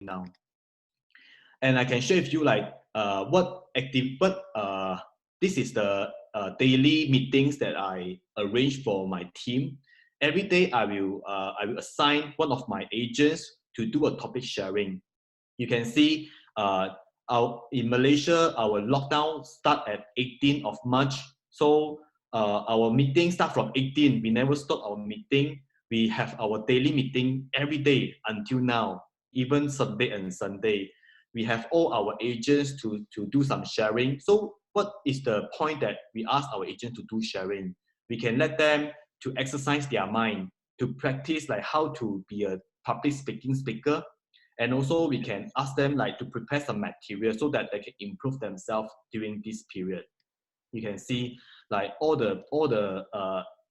now. And I can share with you like this is the daily meetings that I arrange for my team. Every day I will assign one of my agents to do a topic sharing. You can see in Malaysia, our lockdown start at 18th of March. So our meeting start from 18. We never stop our meeting. We have our daily meeting every day until now, even Sunday and Sunday. We have all our agents to do some sharing. So what is the point that we ask our agent to do sharing? We can let them to exercise their mind, to practice like how to be a public speaker, and also we can ask them like to prepare some material so that they can improve themselves during this period. You can see like all the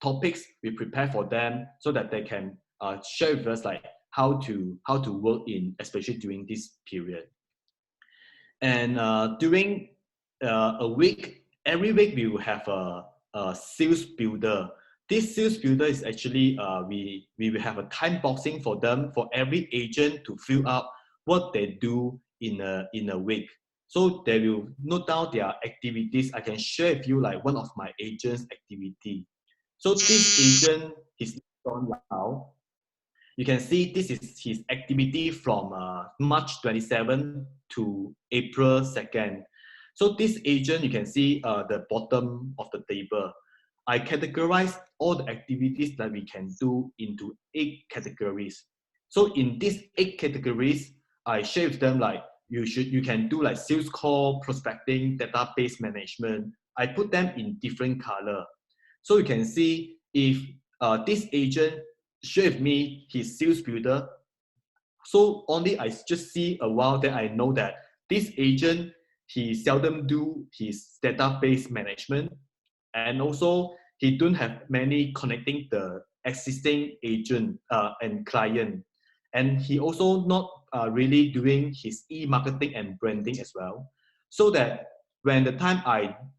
topics we prepare for them so that they can share with us like how to work in, especially during this period. And during a week, every week we will have a sales builder. This sales builder is actually we will have a time boxing for them, for every agent to fill out what they do in a week. So they will note down their activities. I can share with you like one of my agents' activity. So this agent is on now. You can see this is his activity from March 27 to April 2nd. So this agent, you can see the bottom of the table. I categorize all the activities that we can do into 8 categories. So in these 8 categories, I share with them like you can do like sales call, prospecting, database management. I put them in different color. So you can see if this agent share with me his sales builder, so only I just see a while that I know that this agent, he seldom do his database management, and also he don't have many connecting the existing agent and client, and he also not really doing his e-marketing and branding as well. So that when the time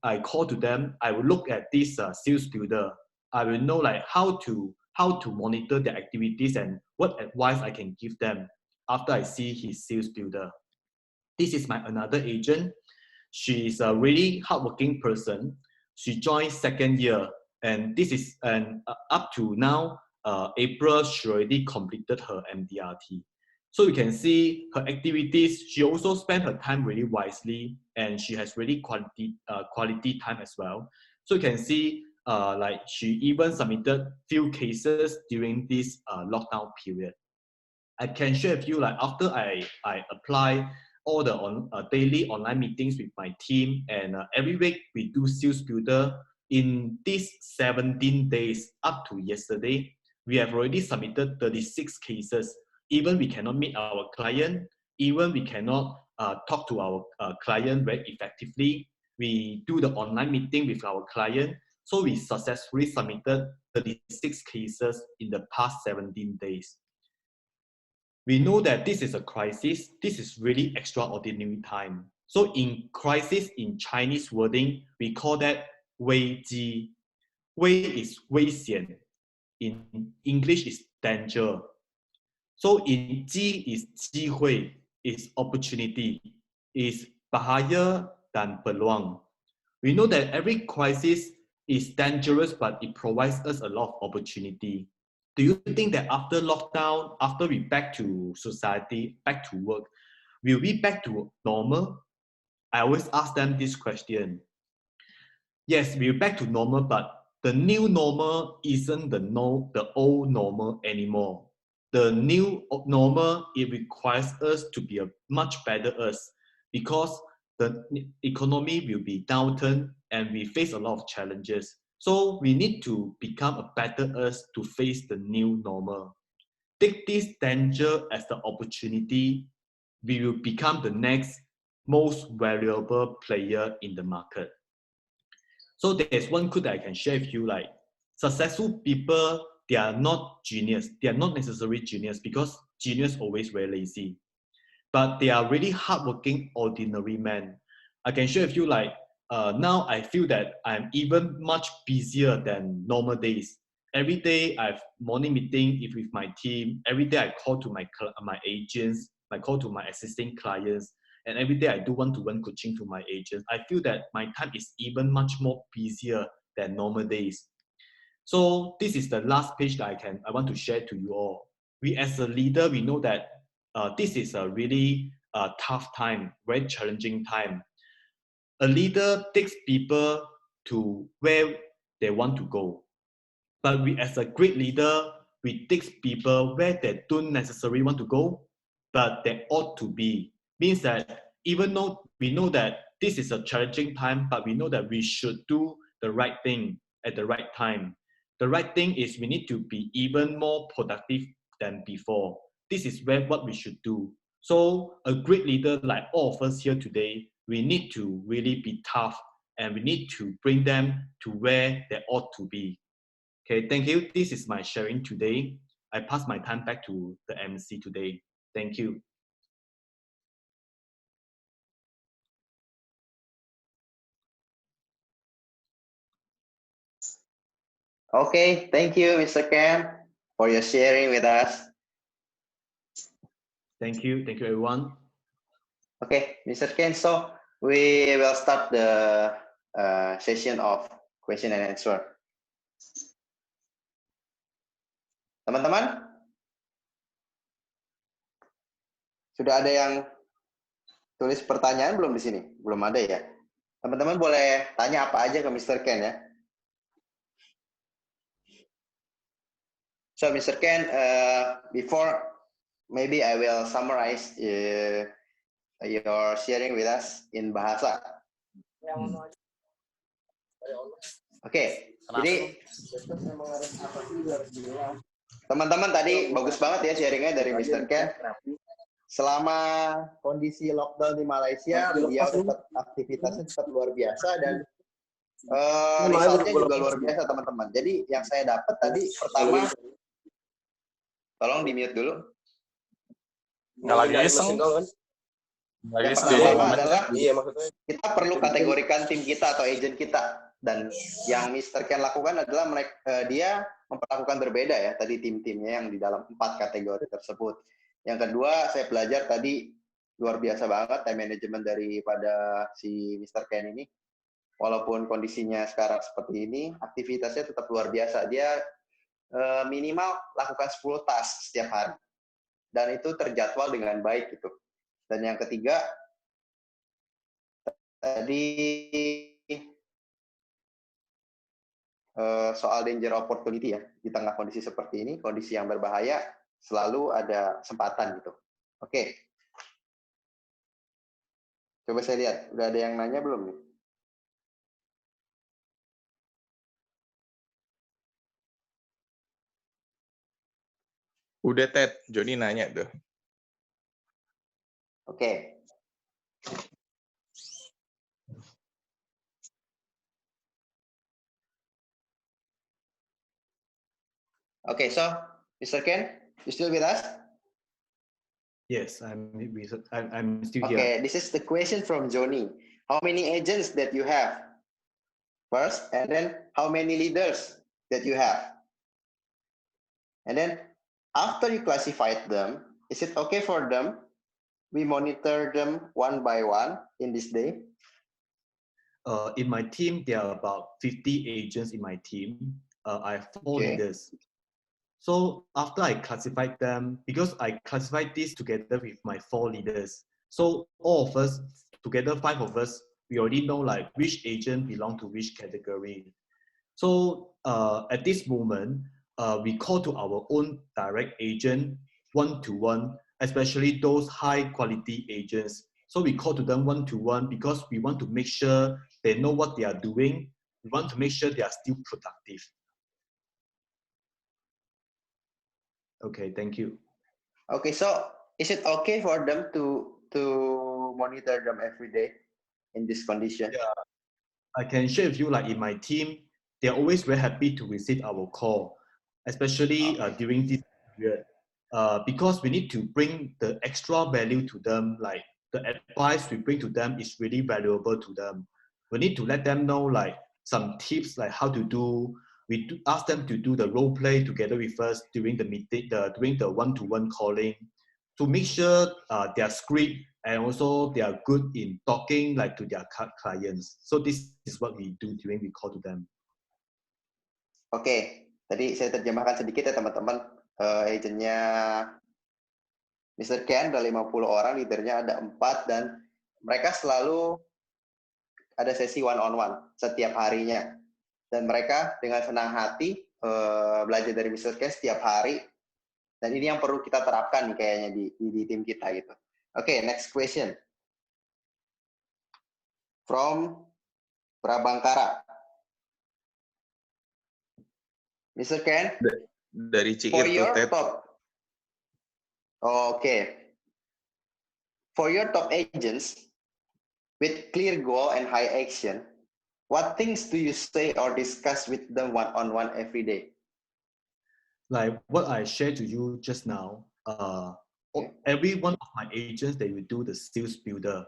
I call to them, I will look at this sales builder. I will know like how to monitor their activities and what advice I can give them after I see his sales builder. This is my another agent. She is a really hardworking person. She joined 2nd year, and this is up to now, April, she already completed her MDRT. So you can see her activities. She also spent her time really wisely, and she has really quality time as well. So you can see like she even submitted few cases during this lockdown period. I can share with you like after I apply all the daily online meetings with my team, and every week we do sales builder. In these 17 days up to yesterday, we have already submitted 36 cases. Even we cannot meet our client, even we cannot talk to our client very effectively, we do the online meeting with our client. So we successfully submitted 36 cases in the past 17 days. We know that this is a crisis. This is really extraordinary time. So in crisis, in Chinese wording, we call that 危机. Wei is 危险. In English is danger. So in 机 is 机会, is opportunity, is bahaya dan peluang. We know that every crisis is dangerous, but it provides us a lot of opportunity. Do you think that after lockdown, after we back to society, back to work, will we back to normal? I always ask them this question. Yes, we're back to normal, but the new normal isn't the old normal anymore. The new normal, it requires us to be a much better us, because the economy will be downturn and we face a lot of challenges. So we need to become a better us to face the new normal. Take this danger as the opportunity. We will become the next most valuable player in the market. So there's one quote that I can share with you, like successful people, they are not genius. They are not necessarily genius, because genius always very lazy. But they are really hardworking, ordinary men. I can share with you like now I feel that I'm even much busier than normal days. Every day I have morning meeting with my team. Every day I call to my agents. my call to my existing clients, and every day I do one-to-one coaching to my agents, I feel that my time is even much more busier than normal days. So this is the last page that I want to share to you all. We as a leader, we know that this is a really tough time, very challenging time. A leader takes people to where they want to go. But we as a great leader, we take people where they don't necessarily want to go, but they ought to be. Means that even though we know that this is a challenging time, but we know that we should do the right thing at the right time. The right thing is we need to be even more productive than before. This is what we should do. So a great leader like all of us here today, we need to really be tough and we need to bring them to where they ought to be. Okay, thank you. This is my sharing today. I pass my time back to the MC today. Thank you. Okay, thank you, Mr. Ken, for your sharing with us. Thank you everyone. Okay, Mr. Ken, so we will start the session of question and answer. Teman-teman, sudah ada yang tulis pertanyaan belum di sini? Belum ada ya? Teman-teman boleh tanya apa aja ke Mr. Ken ya. So Mr. Ken, before maybe I will summarize your sharing with us in bahasa. Oke, jadi teman-teman tadi bagus banget ya sharingnya dari Mr. Ken. Selama kondisi lockdown di Malaysia, beliau tetap aktivitasnya tetap luar biasa dan resultnya juga luar biasa teman-teman. Jadi yang saya dapat tadi pertama, tolong di mute dulu. Nggak lagi iseng. Yang pertama adalah kita perlu kategorikan tim kita atau agent kita, dan yang Mr. Ken lakukan adalah dia memperlakukan berbeda ya tadi tim-timnya yang di dalam 4 kategori tersebut. Yang kedua, saya belajar tadi luar biasa banget time management daripada si Mr. Ken ini. Walaupun kondisinya sekarang seperti ini, aktivitasnya tetap luar biasa. Dia minimal lakukan 10 task setiap hari. Dan itu terjadwal dengan baik gitu. Dan yang ketiga, tadi soal danger opportunity ya. Di tengah kondisi seperti ini, kondisi yang berbahaya, selalu ada kesempatan gitu. Oke. Coba saya lihat, udah ada yang nanya belum nih? Udah Ted, Joni nanya tuh. Oke. Okay, so Mr. Ken, you still with us? Yes, I'm still here. Okay, this is the question from Johnny. How many agents that you have? First, and then how many leaders that you have? And then after you classified them, is it okay for them? We monitor them one by one in this day. In my team, there are about 50 agents in my team. I have 4 leaders. So after I classified them, because I classified this together with my 4 leaders, so all of us together, 5 of us, we already know like which agent belong to which category. So at this moment, we call to our own direct agent one-to-one, especially those high quality agents. So we call to them one-to-one because we want to make sure they know what they are doing. We want to make sure they are still productive. Okay, thank you. Okay, so is it okay for them to monitor them every day in this condition? Yeah, I can share with you, like in my team, they're always very happy to receive our call, especially during this period, because we need to bring the extra value to them. Like the advice we bring to them is really valuable to them. We need to let them know like some tips, like how to do. We ask them to do the role play together with us during the meeting, during the one-to-one calling, to make sure their script and also they are good in talking like to their clients. So this is what we do during we call to them. Oke, tadi saya terjemahkan sedikit ya teman-teman. Agentnya Mr. Ken ada 50 orang, leadernya ada 4, dan mereka selalu ada sesi one-on-one setiap harinya. Dan mereka dengan senang hati belajar dari Mr. Ken setiap hari. Dan ini yang perlu kita terapkan nih kayaknya di tim kita gitu. Oke, next question. From Prabangkara. Mr. Ken? Dari Ciir For tuh, your Ted. top. Okay. For your top agents with clear goal and high action, what things do you say or discuss with them one-on-one every day? Like what I shared to you just now, every one of my agents, they will do the sales builder.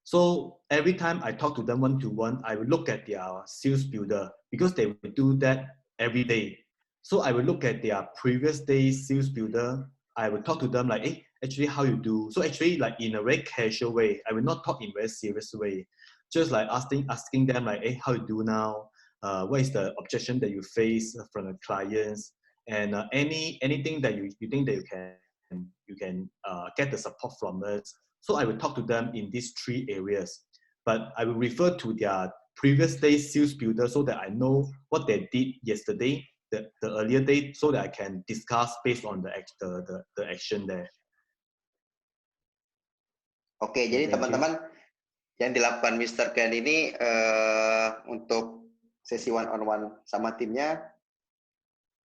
So every time I talk to them one-to-one, I will look at their sales builder because they will do that every day. So I will look at their previous day's sales builder. I will talk to them like, hey, actually how you do. So actually like in a very casual way, I will not talk in a very serious way. Just like asking them like, hey, how you do now? What is the objection that you face from the clients? And anything that you think that you can get the support from us. So I will talk to them in these 3 areas, but I will refer to their previous day's sales builder so that I know what they did yesterday, the earlier day, so that I can discuss based on the action there. Oke, jadi teman-teman yang dilakukan Mr. Ken ini untuk sesi one-on-one sama timnya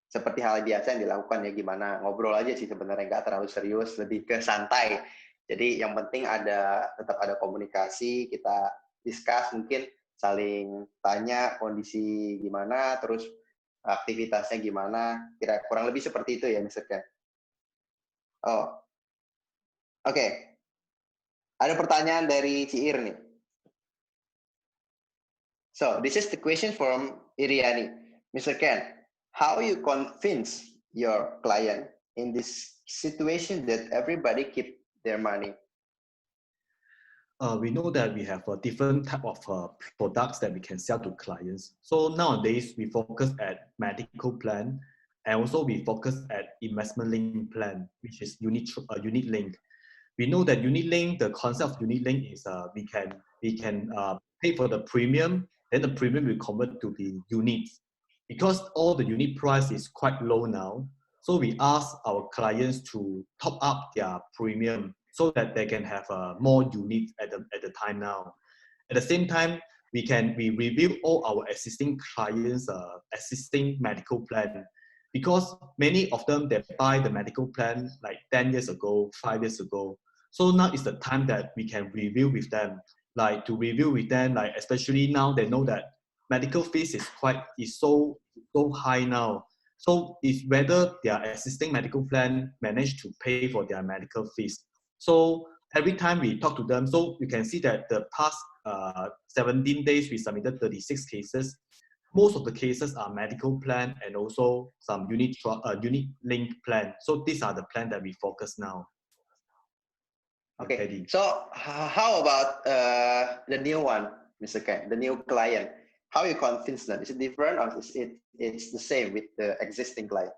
seperti hal biasa yang dilakukan ya, gimana ngobrol aja sih sebenarnya, nggak terlalu serius, lebih ke santai. Jadi yang penting tetap ada komunikasi, kita discuss, mungkin saling tanya kondisi gimana, terus aktivitasnya gimana, kurang lebih seperti itu ya Mr. Ken. Oh, oke. Ada pertanyaan dari Ciir nih. So, this is the question from Iriani. Mr. Ken, how you convince your client in this situation that everybody keep their money? We know that we have a different type of products that we can sell to clients. So nowadays we focus at medical plan, and also we focus at investment link plan, which is unit link. We know that unit link, the concept of unit link is we can pay for the premium, then the premium will convert to the units. Because all the unit price is quite low now, so we ask our clients to top up their premium so that they can have more units at the time now. At the same time, we review all our existing clients' existing medical plan, because many of them they buy the medical plan like 10 years ago, 5 years ago. So now is the time that we can review with them, like especially now they know that medical fees is so high now. So it's whether their existing medical plan managed to pay for their medical fees. So every time we talk to them, so you can see that the past 17 days we submitted 36 cases. Most of the cases are medical plan and also some unit link plan. So these are the plan that we focus now. Okay. So how about the new one, Mr. Ken, the new client? How you convince them? Is it different or it's the same with the existing client?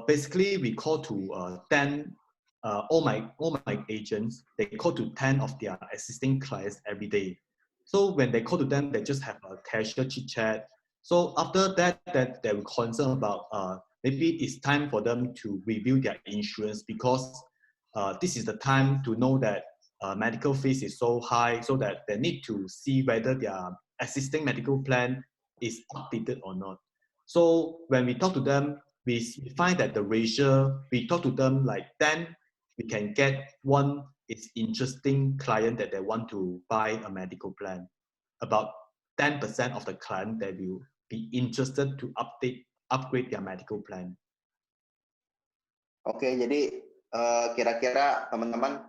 Basically, we call to 10. All my agents, they call to 10 of their existing clients every day. So when they call to them, they just have a casual chit chat. So after that they will concern about maybe it's time for them to review their insurance, because this is the time to know that medical fees is so high, so that they need to see whether their existing medical plan is updated or not. So when we talk to them, we find that the ratio, we talk to them like 10, we can get one is interesting client that they want to buy a medical plan. About 10% of the client that will be interested to upgrade their medical plan. Oke, jadi kira-kira teman-teman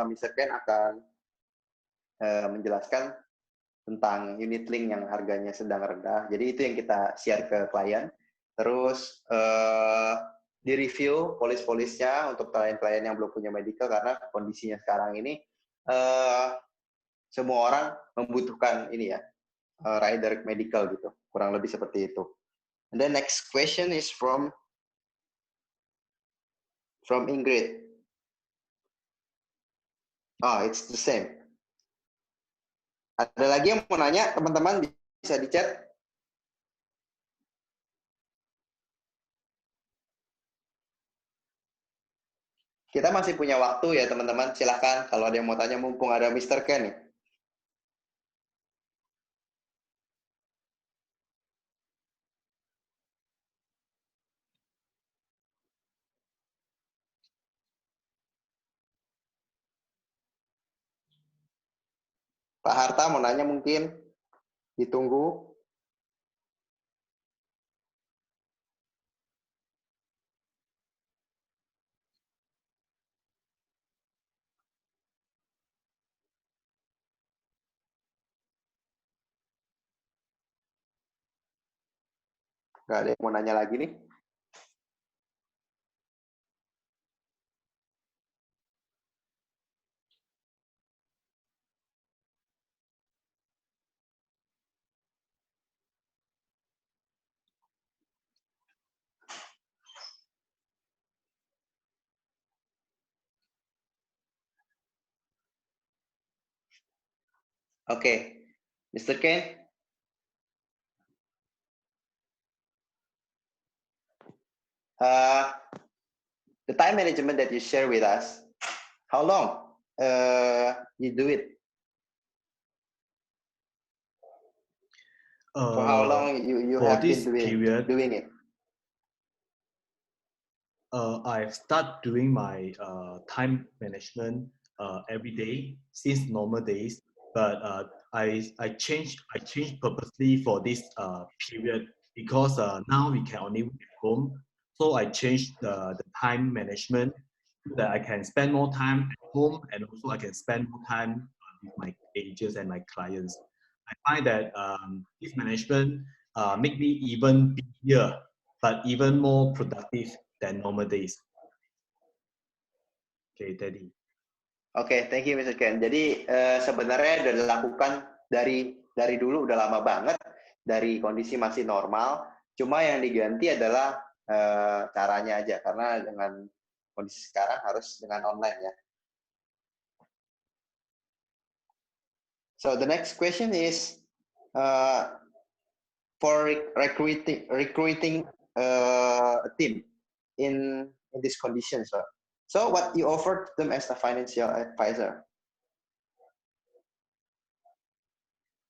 Mr. Ken akan menjelaskan tentang unit link yang harganya sedang rendah. Jadi itu yang kita share ke klien. Terus direview polis-polisnya untuk klien-klien yang belum punya medical, karena kondisinya sekarang ini semua orang membutuhkan ini ya, rider medical gitu, kurang lebih seperti itu. And the next question is from Ingrid. Oh, it's the same. Ada lagi yang mau nanya, teman-teman bisa di chat. Kita masih punya waktu ya teman-teman, silahkan kalau ada yang mau tanya, mumpung ada Mr. Ken nih. Pak Harta mau nanya mungkin, ditunggu. Nggak ada yang mau nanya lagi nih. Oke, Mr. Ken. The time management that you share with us, how long you do it? For how long you have been doing it? I start doing my time management every day since normal days, but I changed purposely for this period because now we can only work at home. So I changed the time management so that I can spend more time at home, and also I can spend more time with my agents and my clients. I find that this management make me even busier, but even more productive than normal days. Oke, Teddy. Oke, thank you Mr. Ken. Jadi sebenarnya sudah dilakukan dari dulu, udah lama banget, dari kondisi masih normal. Cuma yang diganti adalah caranya aja, karena dengan kondisi sekarang harus dengan online ya. So the next question is for recruiting a team in this condition. So what you offer them as a financial advisor?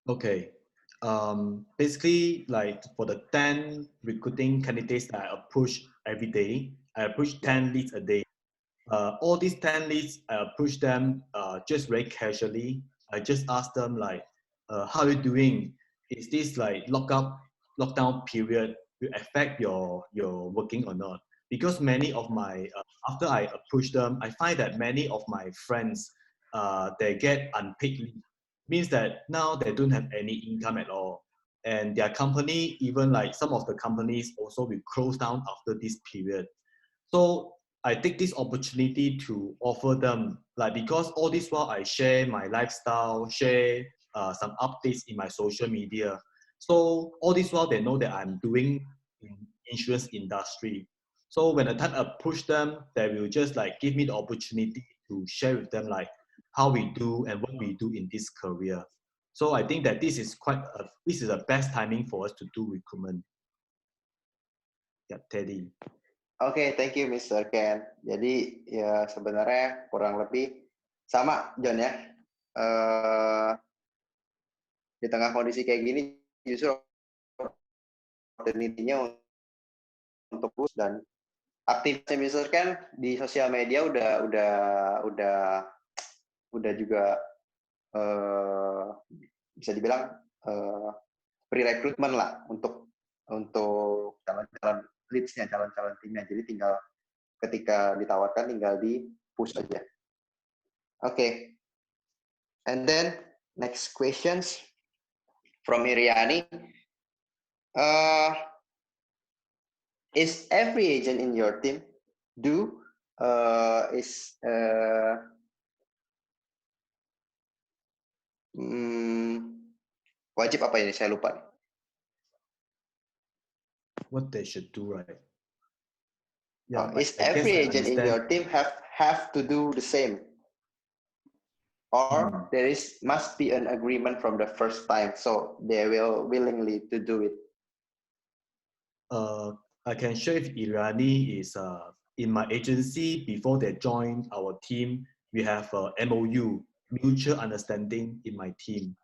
Okay. Basically, like for the 10 recruiting candidates that I approach every day, I approach 10 leads a day. All these 10 leads, I approach them just very casually. I just ask them like, how are you doing? Is this like lockdown period will affect your working or not? Because many of my, after I approach them, I find that many of my friends, they get unpaid leave. Means that now they don't have any income at all. And their company, even like some of the companies also will close down after this period. So I take this opportunity to offer them, like, because all this while I share my lifestyle, share some updates in my social media. So all this while they know that I'm doing in insurance industry. So when I time approach them, they will just like give me the opportunity to share with them like how we do and what we do in this career. So I think that this is the best timing for us to do recruitment. Yeah, Teddy. Oke, thank you Mr. Ken. Jadi ya sebenarnya kurang lebih sama John ya. Di tengah kondisi kayak gini justru opportunity-nya untuk push, dan aktifnya Mr. Ken di sosial media udah juga bisa dibilang pre-recruitment lah untuk calon-calon leads-nya, calon-calon timnya. Jadi tinggal ketika ditawarkan tinggal di push aja. Okay. And then next questions from Iriani. is every agent in your team do wajib apa ini? Saya lupa. What they should do, right? Is every agent in your team have to do the same? Or there must be an agreement from the first time, so they will willingly to do it. I can share if Irani is in my agency before they join our team. We have a MOU, mutual understanding in my team.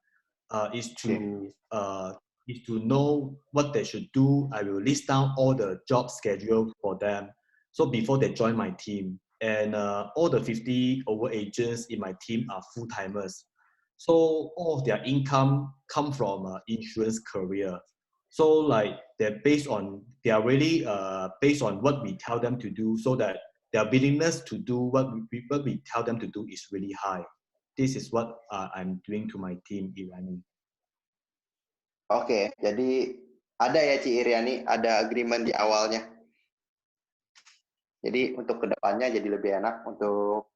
Is to know what they should do. I will list down all the job schedule for them. So before they join my team, and all the 50 over agents in my team are full-timers. So all of their income come from insurance career. So like they are really based on what we tell them to do, so that their willingness to do what we tell them to do is really high. This is what I'm doing to my team, Irani. Oke, jadi ada ya Ci Iriani, ada agreement di awalnya. Jadi untuk kedepannya jadi lebih enak untuk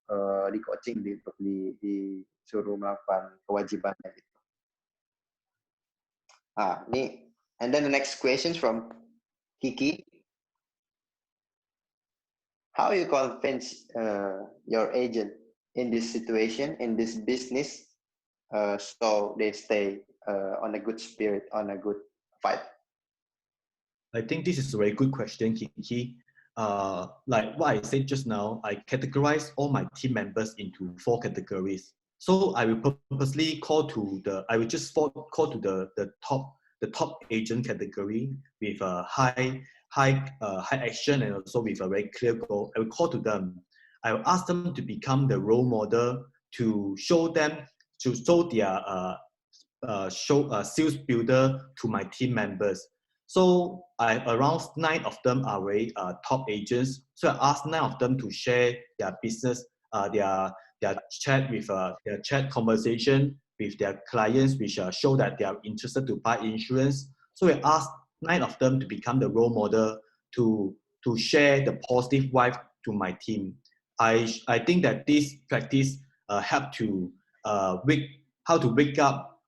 di coaching, untuk disuruh melakukan kewajibannya gitu. Ini, and then the next question from Kiki. How you convince your agent in this situation, in this business, so they stay on a good spirit, on a good fight? I think this is a very good question, Kiki. Like what I said just now, I categorize all my team members into 4 categories. So I will purposely call to the top agent category with a high action and also with a very clear goal. I will call to them. I will ask them to become the role model to show their sales builder to my team members. So around 9 of them are very top agents. So I asked 9 of them to share their business, their chat conversation with their clients, which show that they are interested to buy insurance. So I asked 9 of them to become the role model to share the positive vibe to my team. I think that this practice help to wake up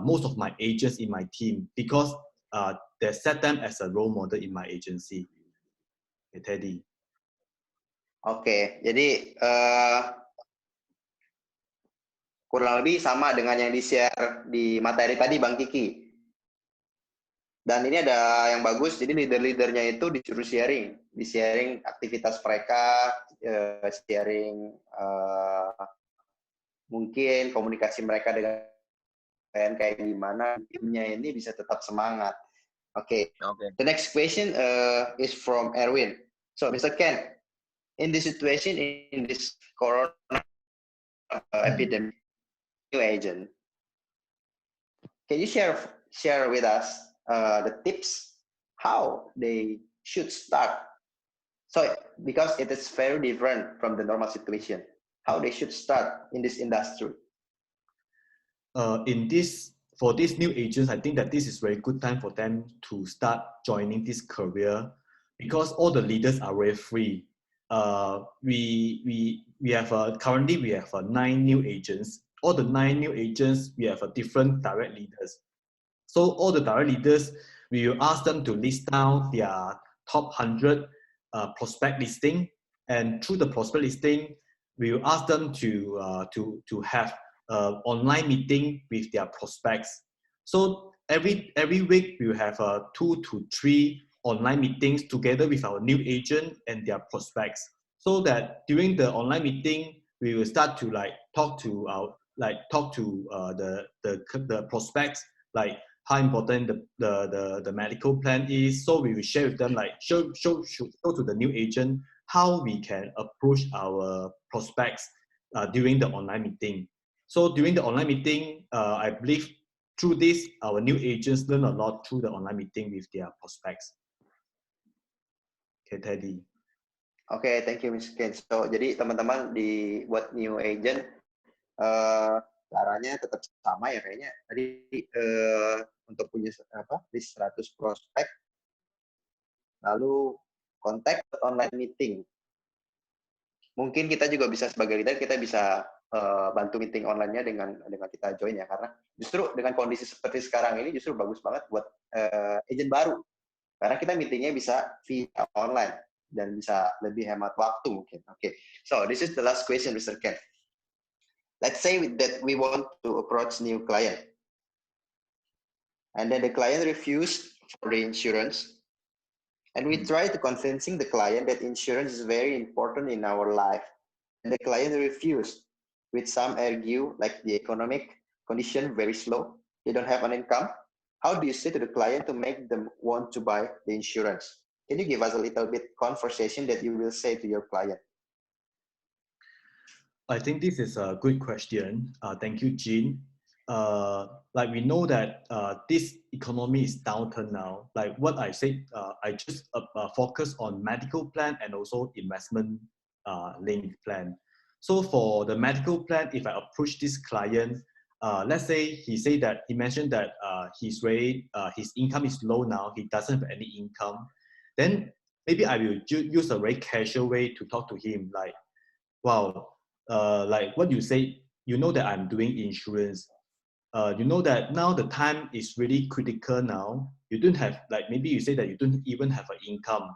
most of my agents in my team, because they set them as a role model in my agency. Okay, Teddy. Oke, jadi kurang lebih sama dengan yang di-share di materi tadi Bang Kiki. Dan ini ada yang bagus, jadi leader-leadernya itu disuruh di-sharing aktivitas mereka, sharing mungkin komunikasi mereka dengan kayak gimana timnya ini bisa tetap semangat. Okay. The next question is from Erwin. So, Mr. Ken, in this situation, in this corona epidemic, new agent, can you share with us the tips how they should start? So, because it is very different from the normal situation, how they should start in this industry? For these new agents, I think that this is a very good time for them to start joining this career, because all the leaders are very free. We have currently we have 9 new agents. All the 9 new agents, we have different direct leaders. So all the direct leaders, we will ask them to list down their top 100 prospect listing, and through the prospect listing, we will ask them to have online meeting with their prospects. So every week we will have 2 to 3 online meetings together with our new agent and their prospects. So that during the online meeting, we will start to talk to the prospects, like how important the medical plan is. So we will share with them, show to the new agent how we can approach our prospects during the online meeting. So during the online meeting, I believe through this, our new agents learn a lot through the online meeting with their prospects. Okay, Teddy. Okay, thank you, Mr. Ken. So, jadi teman-teman buat new agent, caranya tetap sama ya kayaknya. Tadi untuk punya list 100 prospek, lalu contact online meeting. Mungkin kita juga bisa sebagai leader, kita bisa bantu meeting online-nya dengan kita join ya, karena justru dengan kondisi seperti sekarang ini justru bagus banget buat agent baru, karena kita meetingnya bisa via online dan bisa lebih hemat waktu mungkin. Okay, so this is the last question, Mr. Ken. Let's say that we want to approach new client, and then the client refused for the insurance, and we try to convincing the client that insurance is very important in our life, and the client refused. With some argue like the economic condition very slow, they don't have an income. How do you say to the client to make them want to buy the insurance? Can you give us a little bit conversation that you will say to your client? I think this is a good question. Thank you, Jean. Like we know that this economy is downturn now. Like what I said, I just focus on medical plan and also investment linked plan. So for the medical plan, if I approach this client, let's say he mentioned that his income is low now, he doesn't have any income, then maybe I will use a very casual way to talk to him, like, wow, like what you say, you know that I'm doing insurance. You know that now the time is really critical now. You don't have, like maybe you say that you don't even have an income.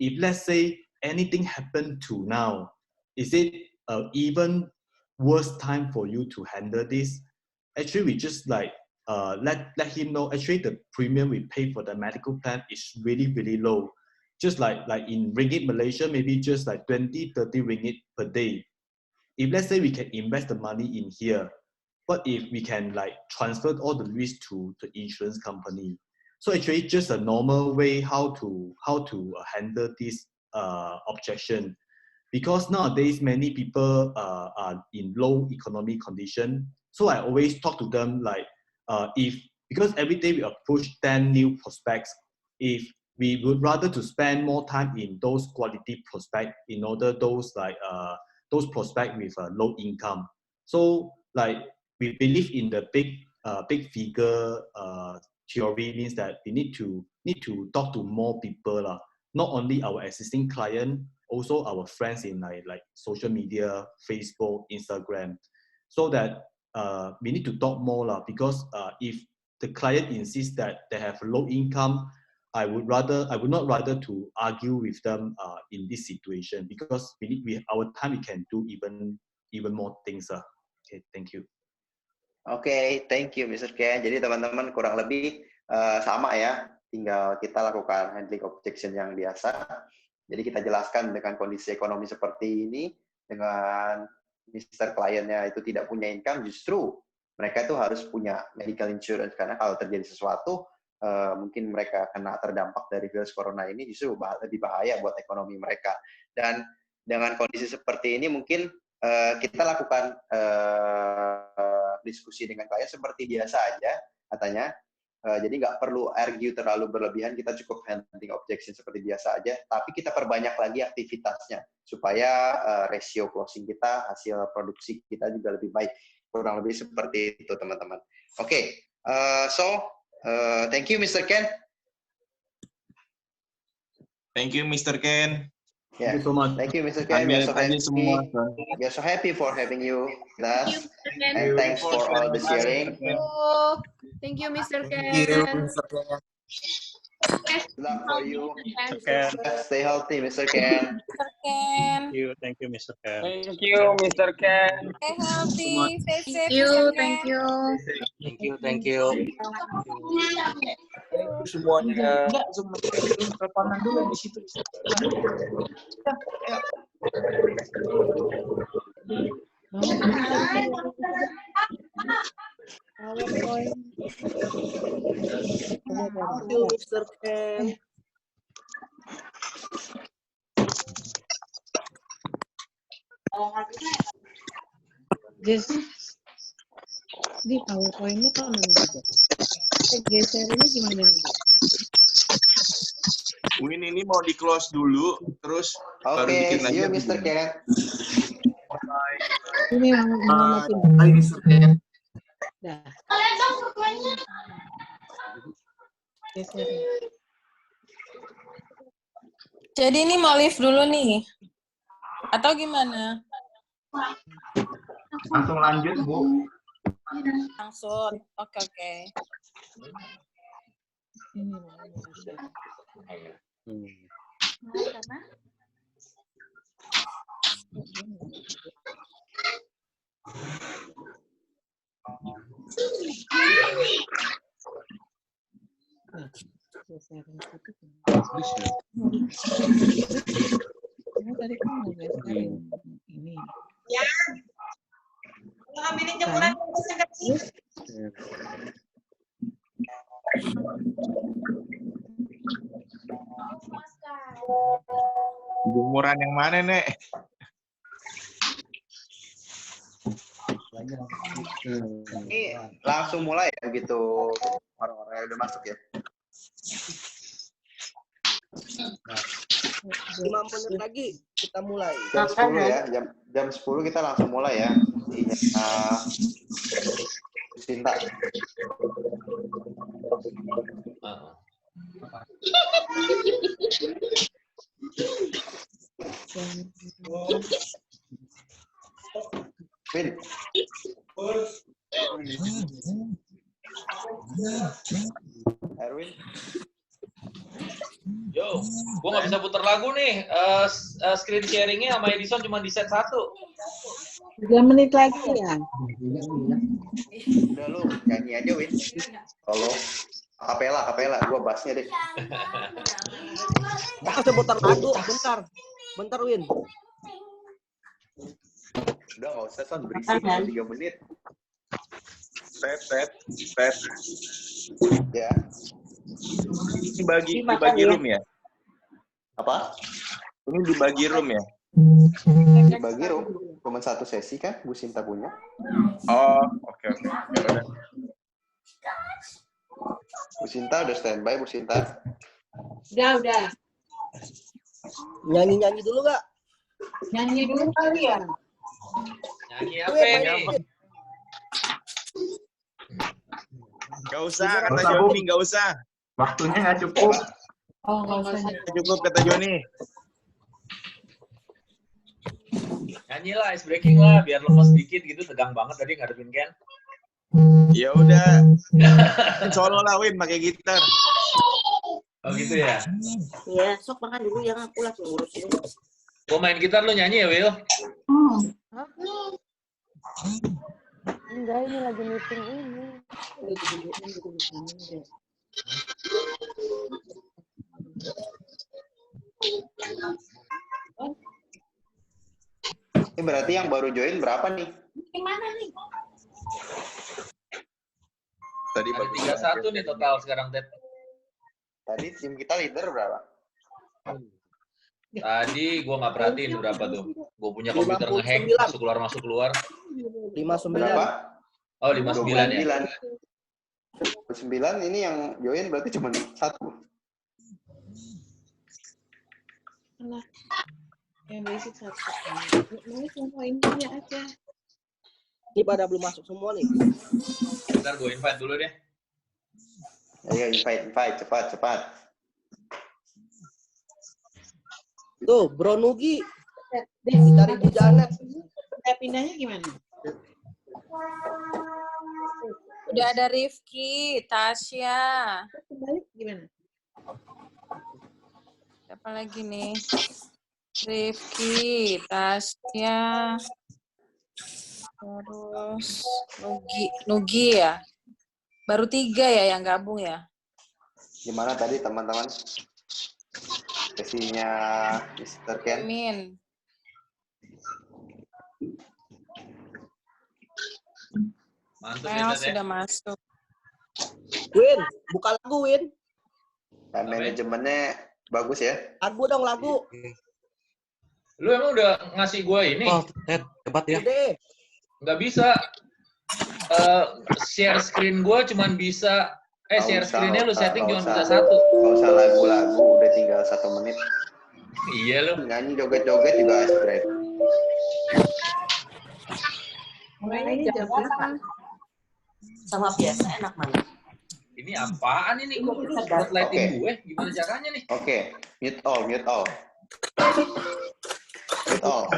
If let's say anything happened to now, is it even worse time for you to handle this? Actually, we just like let him know. Actually, the premium we pay for the medical plan is really, really low. Just like in ringgit Malaysia, maybe just like 20, 30 ringgit per day. If let's say we can invest the money in here, what if we can like transfer all the risk to the insurance company? So actually, just a normal way how to handle this objection, because nowadays many people are in low economic condition. So I always talk to them like, because every day we approach 10 new prospects, if we would rather to spend more time in those quality prospects in order those prospects with a low income. So like we believe in the big figure theory, means that we need to talk to more people, not only our existing client, also our friends in like social media, Facebook, Instagram, so that we need to talk more, because if the client insists that they have low income, I would not rather to argue with them in this situation, because our time we can do even more things. Okay, thank you. Oke, thank you Mr. Ken. Jadi teman-teman kurang lebih sama ya, tinggal kita lakukan handling objection yang biasa. Jadi kita jelaskan dengan kondisi ekonomi seperti ini, dengan Mr. kliennya itu tidak punya income, justru mereka itu harus punya medical insurance, karena kalau terjadi sesuatu, mungkin mereka kena terdampak dari virus corona ini, justru lebih bahaya buat ekonomi mereka. Dan dengan kondisi seperti ini mungkin kita lakukan diskusi dengan klien seperti biasa aja katanya. Jadi nggak perlu argue terlalu berlebihan, kita cukup handling objection seperti biasa aja, tapi kita perbanyak lagi aktivitasnya supaya ratio closing kita, hasil produksi kita juga lebih baik. Kurang lebih seperti itu teman-teman. Oke, thank you Mr. Ken. Thank you Mr. Ken. Yeah. Thank you so much. Thank you, Mr. Ken. We are so happy for having you with us. And thanks for all the sharing. Thank you, Mr. Ken. Good luck for you. Stay healthy, Mr. Ken. Thank you, Mr. Ken. Thank you, Mr. Ken. Stay healthy, stay safe. Thank you. Thank you. Semuanya. Teleponan dulu di situ. Mr. Ken. Just di PowerPoint-nya kan juga. Gesernya gimana nih? Win ini mau di close dulu, terus baru bikin lagi. See you, Mr. Ken. Ini yang makin. Hai, Mr. Ken. Dah. Geser. Jadi ini mau live dulu nih? Atau gimana? Langsung lanjut, Bu. Langsung. Oke. Tadi kan mau geserin ini. Ya. Ambilin jemuran. Jemuran yang mana, Nek? Ini langsung mulai ya begitu orang-orang yang udah masuk ya. 5 menit lagi kita mulai. Jam 10 ya, jam 10 kita langsung mulai ya. Cinta. Win. Erwin. Yo, gua nggak bisa putar lagu nih. Screen sharingnya sama Edison cuma di set 1. 3 menit lagi ya. Udah lu nyanyi aja Win. Kalau kapela, gua bassnya deh. Kita putar lagu, bentar Win. Udah nggak usah son berisik 3 menit. Tet. Ya. Ini dibagi room ya? Apa? Ini dibagi room ya? Dibagi room. Cuma 1 sesi kan Bu Sinta punya. Oh, oke. Ya udah. Bu Sinta udah standby Bu Sinta. Udah. Nyanyi dulu gak? Nyanyi dulu kali ya. Nyanyi apa nih? Gak usah, kata Joni, gak usah. Waktunya nggak cukup. Oh, nggak usah. Cukup, kata Joni. Nyanyi lah, ice breaking lah, biar lepas dikit gitu, tegang banget tadi ngadepin Ken. Ya udah. Solo lah, Win, pakai gitar. Oh gitu ya? Iya, sok makan dulu yang aku lagi ngurusin. Gua main gitar, lu nyanyi ya, Will? Enggak, ini lagi meeting ini. Ini berarti yang baru join berapa nih? Gimana nih? Tadi Ada 31 nih total sekarang, Ted. Tadi tim kita leader berapa? Tadi gua nggak perhatiin berapa tuh. Gua punya komputer 59. ngehack, masuk keluar. 59. Berapa? Oh, 59 ya? 9 ini yang join berarti cuma 1. Alah. Yang basic 1. Mau semua ini aja. Ini pada belum masuk semua nih. Ntar gua invite dulu deh. Ayo invite cepat. Tuh, Bro Nugi. Dari Bu Janet. Pindahnya gimana? Udah ada Rifki, Tasya. Kembali gimana? Siapa lagi nih? Rifki, Tasya. Terus Nugi ya. Baru 3 ya yang gabung ya. Gimana tadi teman-teman? Sesinya Mr. Ken. Amin. Mantap Mel ya, Ted. sudah masuk. Win, buka lagu Win. Dan manajemennya bagus ya. Lagu dong lagu. Lu emang udah ngasih gua ini? Oh, Ted, cepat ya. Udah. Nggak bisa. Share screen gua cuman bisa share screen-nya lu setting cuma bisa 1. Nggak usah lagu-lagu, udah tinggal 1 menit. Iya lu. Nyanyi joget-joget juga ice break. Mulainya jam berapa? Sama biasa enak mana? Ini apaan ini? Kok spotlighting gue? Gimana caranya nih? Oke, mute all. Betul.